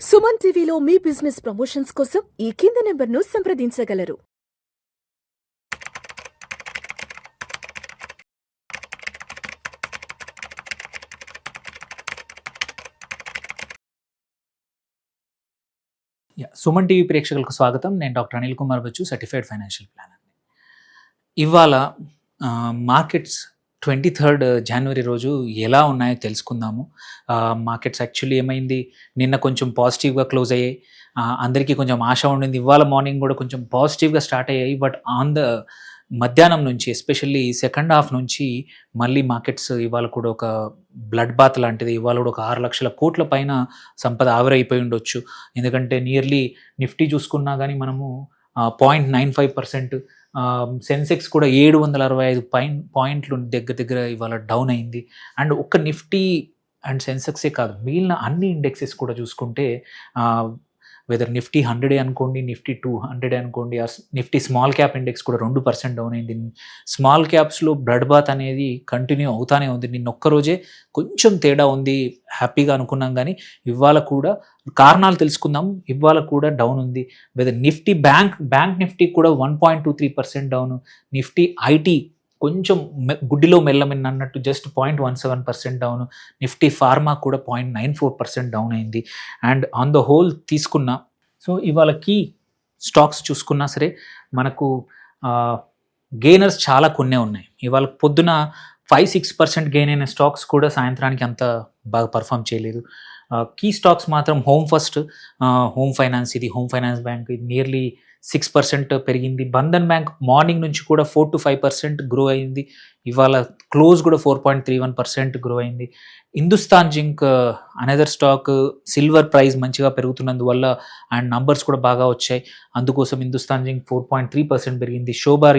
సుమన్ టీవీలో మీ business promotions కోసం ఈ కింది నెంబర్ను సంప్రదించగలరు. సుమన్ టీవీ ప్రేక్షకులకు స్వాగతం. నేను doctor Anil Kumar Bachchu, certified financial planner. ఇవాళ మార్కెట్స్ 23 జనవరి రోజు ఎలా ఉన్నాయో తెలుసుకుందాము. మార్కెట్స్ యాక్చువల్లీ ఏమైంది, నిన్న కొంచెం పాజిటివ్గా క్లోజ్ అయ్యాయి. అందరికీ కొంచెం ఆశ ఉండింది. ఇవాళ మార్నింగ్ కూడా కొంచెం పాజిటివ్గా స్టార్ట్ అయ్యాయి. బట్ ఆన్ ద మధ్యాహ్నం నుంచి, ఎస్పెషల్లీ సెకండ్ హాఫ్ నుంచి మళ్ళీ మార్కెట్స్ ఇవాళ కూడా ఒక బ్లడ్ బాత్ లాంటిది. ఇవాళ కూడా ఒక 6 లక్షల కోట్ల పైన సంపద ఆవిరైపోయి ఉండొచ్చు. ఎందుకంటే నియర్లీ నిఫ్టీ చూసుకున్నా కానీ మనము 0.95%, సెన్సెక్స్ కూడా 765 పాయింట్లు దగ్గర ఇవాళ డౌన్ అయింది. అండ్ ఒక్క నిఫ్టీ అండ్ సెన్సెక్సే కాదు, మిగిలిన అన్ని ఇండెక్సెస్ కూడా చూసుకుంటే వెదర్ నిఫ్టీ 100 అనుకోండి, నిఫ్టీ 200 అనుకోండి, నిఫ్టీ స్మాల్ క్యాప్ ఇండెక్స్ కూడా 2% డౌన్ అయింది. స్మాల్ క్యాప్స్లో బ్లడ్ బాత్ అనేది కంటిన్యూ అవుతానే ఉంది. నిన్న ఒక్కరోజే కొంచెం తేడా ఉంది, హ్యాపీగా అనుకున్నాం. కానీ ఇవాళ కూడా కారణాలు తెలుసుకుందాం. ఇవాళ కూడా డౌన్ ఉంది. వెదర్ నిఫ్టీ బ్యాంక్ నిఫ్టీ కూడా 1.23% డౌన్. నిఫ్టీ ఐటీ కొంచెం గుడ్డిలో మెల్లమిన్న అన్నట్టు జస్ట్ 0.17% డౌన్. నిఫ్టీ ఫార్మా కూడా 0.94% డౌన్ అయింది. అండ్ ఆన్ ద హోల్ తీసుకున్నా, సో ఇవాళ కీ స్టాక్స్ చూసుకున్నా సరే మనకు గెయినర్స్ చాలా కొన్నే ఉన్నాయి. ఇవాళ పొద్దున 5-6% గెయిన్ అయిన స్టాక్స్ కూడా సాయంత్రానికి అంత బాగా పర్ఫామ్ చేయలేదు. కీ స్టాక్స్ మాత్రం హోమ్ ఫస్ట్, హోమ్ ఫైనాన్స్, ఇది హోమ్ ఫైనాన్స్ బ్యాంక్, ఇది నియర్లీ 6% పెరిగింది. బంధన్ బ్యాంక్ మార్నింగ్ నుంచి కూడా 4-5% గ్రో అయింది. ఇవాళ క్లోజ్ కూడా 4.31% గ్రో అయింది. Hindustan zinc another stock, silver price మంచిగా పెరుగుతున్నందువల్ల అండ్ నంబర్స్ కూడా బాగా వచ్చాయి, అందుకోసం హిందుస్థాన్ జింక్ 4.3% పెరిగింది. శోభా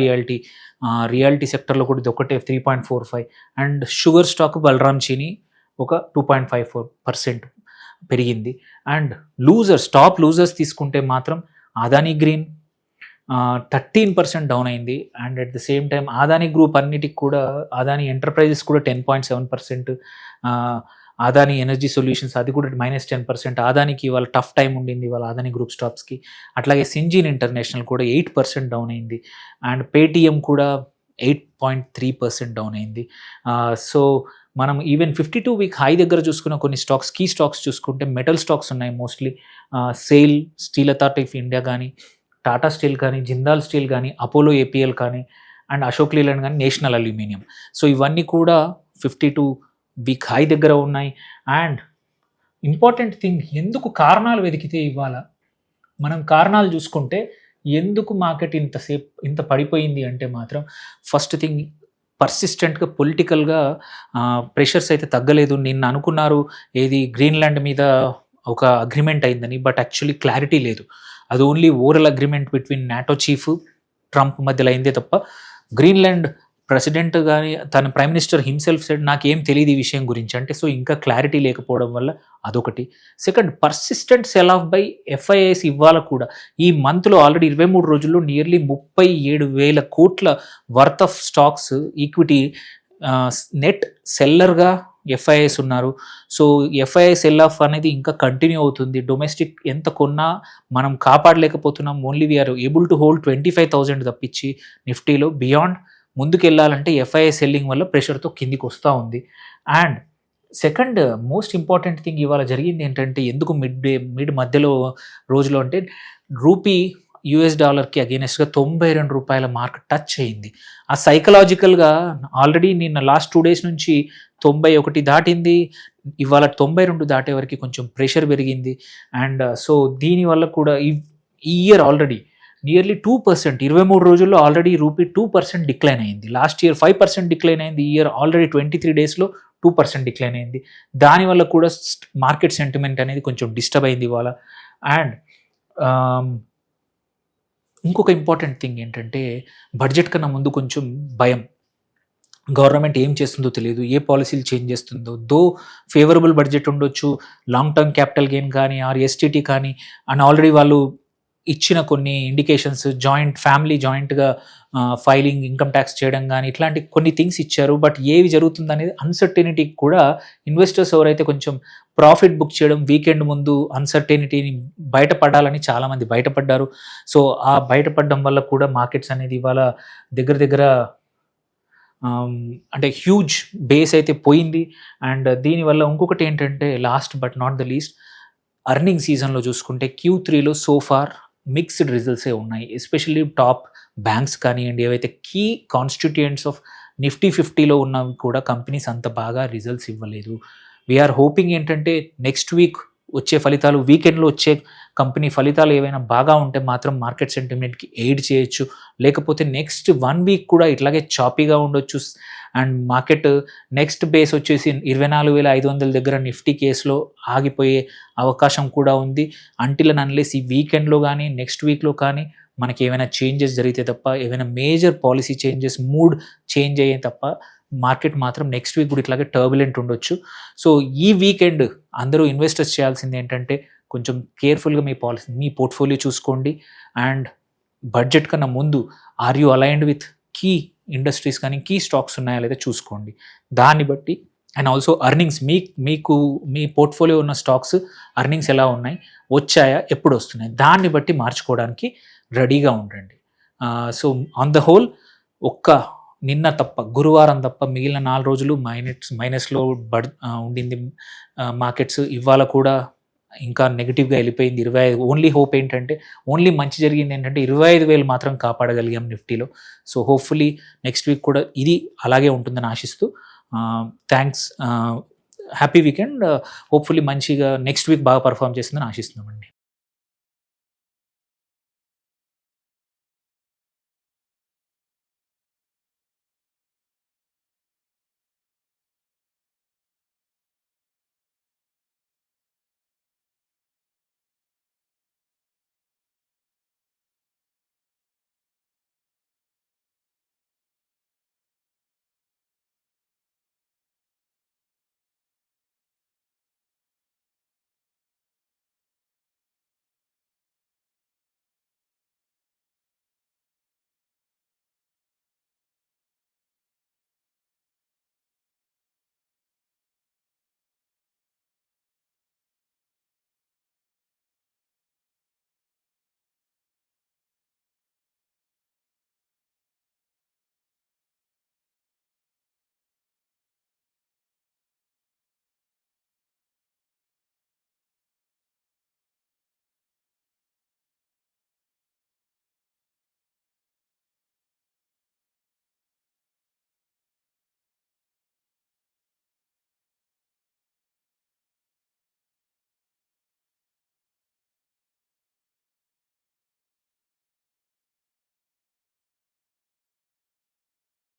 రియాలిటీ సెక్టర్లో కూడా ఇది ఒకటే 3.45. అండ్ షుగర్ స్టాక్ బలరామ్ చీనీ ఒక 2.54% పెరిగింది. అండ్ టాప్ లూజర్స్ తీసుకుంటే మాత్రం అదానీ గ్రీన్ 13% డౌన్ అయింది. And at the same time Adani group అన్నిటికి కూడా, అదానీ ఎంటర్ప్రైజెస్ కూడా 10.7%, అదానీ ఎనర్జీ సొల్యూషన్స్ అది కూడా -10%. అదానికి ఇవాళ టఫ్ టైం ఉండింది ఇవాళ అదానీ గ్రూప్ స్టాక్స్కి. అట్లాగే సింజీన్ ఇంటర్నేషనల్ కూడా 8% డౌన్ అయింది. అండ్ పేటిఎం కూడా 8.3% డౌన్ అయింది. సో మనం ఈవెన్ 52 వీక్ హై దగ్గర చూసుకున్న కొన్ని స్టాక్స్, కీ స్టాక్స్ చూసుకుంటే మెటల్ స్టాక్స్ ఉన్నాయి mostly. Sale, steel authority of India కానీ, టాటా స్టీల్ కానీ, జిందాల్ స్టీల్ కానీ, అపోలో ఏపీఎల్ కానీ, అండ్ అశోక్ లేలాండ్ కానీ, నేషనల్ అల్యూమినియం. సో ఇవన్నీ కూడా 52 వీక్ హై దగ్గర ఉన్నాయి. అండ్ ఇంపార్టెంట్ థింగ్, ఎందుకు కారణాలు వెతికితే ఇవాళ మనం కారణాలు చూసుకుంటే ఎందుకు మార్కెట్ ఇంత పడిపోయింది అంటే మాత్రం ఫస్ట్ థింగ్, పర్సిస్టెంట్గా పొలిటికల్గా ప్రెషర్స్ అయితే తగ్గలేదు. నిన్న అనుకున్నారు ఏది గ్రీన్లాండ్ మీద ఒక అగ్రిమెంట్ అయిందని, బట్ యాక్చువల్లీ క్లారిటీ లేదు. అది only oral agreement between NATO chief Trump మధ్యలో అయిందే తప్ప గ్రీన్లాండ్ ప్రెసిడెంట్ కానీ తన ప్రైమ్ మినిస్టర్ హిమ్సెల్ఫ్ సైడ్ నాకేం తెలియదు ఈ విషయం గురించి అంటే. సో ఇంకా క్లారిటీ లేకపోవడం వల్ల అదొకటి. Second, persistent cell of by FIIs ఇవాళ కూడా ఈ మంత్లో ఆల్రెడీ 23 రోజుల్లో నియర్లీ 37,000 కోట్ల worth of stocks equity net సెల్లర్గా ఎఫ్ఐఐస్ ఉన్నారు. సో ఎఫ్ఐఐ సెల్ ఆఫ్ అనేది ఇంకా కంటిన్యూ అవుతుంది. డొమెస్టిక్ ఎంత కొన్నా మనం కాపాడలేకపోతున్నాం. Only we are able to hold 25,000 తప్పించి నిఫ్టీలో. బియాండ్ ముందుకెళ్ళాలంటే ఎఫ్ఐఐ సెల్లింగ్ వల్ల ప్రెషర్తో కిందికి వస్తూ ఉంది. And second most important thing ఇవాళ జరిగింది ఏంటంటే, ఎందుకు మిడ్ మధ్యలో రోజులో అంటే రూపీ US డాలర్కి అగేనెస్ట్గా 92 రూపాయల మార్క్ టచ్ అయింది. ఆ సైకలాజికల్గా ఆల్రెడీ నిన్న లాస్ట్ 2 days నుంచి 91 దాటింది. ఇవాళ 92 దాటే వరకు కొంచెం ప్రెషర్ పెరిగింది. అండ్ సో దీనివల్ల కూడా ఈ ఇయర్ ఆల్రెడీ నియర్లీ 2%, 23 రోజుల్లో ఆల్రెడీ రూపీ 2% డిక్లైన్ అయింది. లాస్ట్ ఇయర్ 5% డిక్లైన్ అయింది. ఈ ఇయర్ ఆల్రెడీ 23 daysలో 2% డిక్లైన్ అయింది. దానివల్ల కూడా మార్కెట్ సెంటిమెంట్ అనేది కొంచెం డిస్టర్బ్ అయింది ఇవాళ. అండ్ ఇంకొక ఇంపార్టెంట్ థింగ్ ఏంటంటే, బడ్జెట్ కన్నా ముందు కొంచెం భయం. గవర్నమెంట్ ఏం చేస్తుందో తెలియదు, ఏ పాలసీలు చేంజ్ చేస్తుందో. ఫేవరబుల్ బడ్జెట్ ఉండొచ్చు, లాంగ్ టర్మ్ క్యాపిటల్ గెయిన్ కానీ, ఎస్టీటీ కానీ, అండ్ ఆల్రెడీ వాళ్ళు ఇచ్చిన కొన్ని ఇండికేషన్స్ జాయింట్గా ఫైలింగ్ ఇన్కమ్ ట్యాక్స్ చేయడం కానీ ఇట్లాంటి కొన్ని థింగ్స్ ఇచ్చారు. బట్ ఏవి జరుగుతుంది అనేది అన్సర్టెనిటీ కూడా ఇన్వెస్టర్స్ ఎవరైతే కొంచెం ప్రాఫిట్ బుక్ చేయడం వీకెండ్ ముందు అన్సర్టెనిటీని బయటపడాలని చాలామంది బయటపడ్డారు. సో ఆ బయటపడడం వల్ల కూడా మార్కెట్స్ అనేది ఇవాళ దగ్గర అంటే హ్యూజ్ బేస్ అయితే పోయింది. అండ్ దీనివల్ల ఇంకొకటి ఏంటంటే last but not the least earning సీజన్లో చూసుకుంటే Q3లో సోఫార్ మిక్స్డ్ రిజల్ట్సే ఉన్నాయి. ఎస్పెషల్లీ టాప్ బ్యాంక్స్ కానివ్వండి, ఏవైతే కీ కాన్స్టిట్యూయెంట్స్ ఆఫ్ నిఫ్టీ 50లో ఉన్నవి కూడా కంపెనీస్ అంత బాగా రిజల్ట్స్ ఇవ్వలేదు. వీఆర్ హోపింగ్ ఏంటంటే నెక్స్ట్ వీక్ వచ్చే ఫలితాలు, వీకెండ్లో వచ్చే కంపెనీ ఫలితాలు ఏవైనా బాగా ఉంటే మాత్రం మార్కెట్ సెంటిమెంట్కి ఎయిడ్ చేయొచ్చు. లేకపోతే నెక్స్ట్ 1 వీక్ కూడా ఇట్లాగే చాపీగా ఉండొచ్చు. అండ్ మార్కెట్ నెక్స్ట్ బేస్ వచ్చేసి 24,500 దగ్గర నిఫ్టీ కేసులో ఆగిపోయే అవకాశం కూడా ఉంది. అంటిల్ అండ్ అన్లెస్ ఈ వీకెండ్లో కానీ నెక్స్ట్ వీక్లో కానీ మనకి ఏమైనా చేంజెస్ జరిగితే తప్ప, ఏమైనా major policy changes, mood change అయ్యే తప్ప మార్కెట్ మాత్రం నెక్స్ట్ వీక్ కూడా ఇట్లాగే టర్బులెంట్ ఉండొచ్చు. సో ఈ వీకెండ్ అందరూ ఇన్వెస్టర్స్ చేయాల్సింది ఏంటంటే కొంచెం కేర్ఫుల్గా మీ పోర్ట్ఫోలియో చూసుకోండి. అండ్ బడ్జెట్ కన్నా ముందు are you aligned with key industries కానీ కీ స్టాక్స్ ఉన్నాయా లేదా చూసుకోండి. దాన్ని బట్టి అండ్ ఆల్సో అర్నింగ్స్ మీకు మీ పోర్ట్ఫోలియో ఉన్న స్టాక్స్ అర్నింగ్స్ ఎలా ఉన్నాయి, వచ్చాయా, ఎప్పుడు వస్తున్నాయి, దాన్ని బట్టి మార్చుకోవడానికి రెడీగా ఉండండి. సో ఆన్ ద హోల్ నిన్న తప్ప గురువారం తప్ప మిగిలిన 4 రోజులు మైనస్లో ఉండింది మార్కెట్స్. ఇవాళ కూడా ఇంకా నెగిటివ్గా వెళ్ళిపోయింది 25. ఓన్లీ హోప్ ఏంటంటే, ఓన్లీ మంచి జరిగింది ఏంటంటే 25,000 మాత్రం కాపాడగలిగాం నిఫ్టీలో. సో హోప్ఫుల్లీ నెక్స్ట్ వీక్ కూడా ఇది అలాగే ఉంటుందని ఆశిస్తూ థ్యాంక్స్, హ్యాపీ వీకెండ్. హోప్ఫుల్లీ మంచిగా నెక్స్ట్ వీక్ బాగా పర్ఫామ్ చేస్తుందని ఆశిస్తున్నామండి.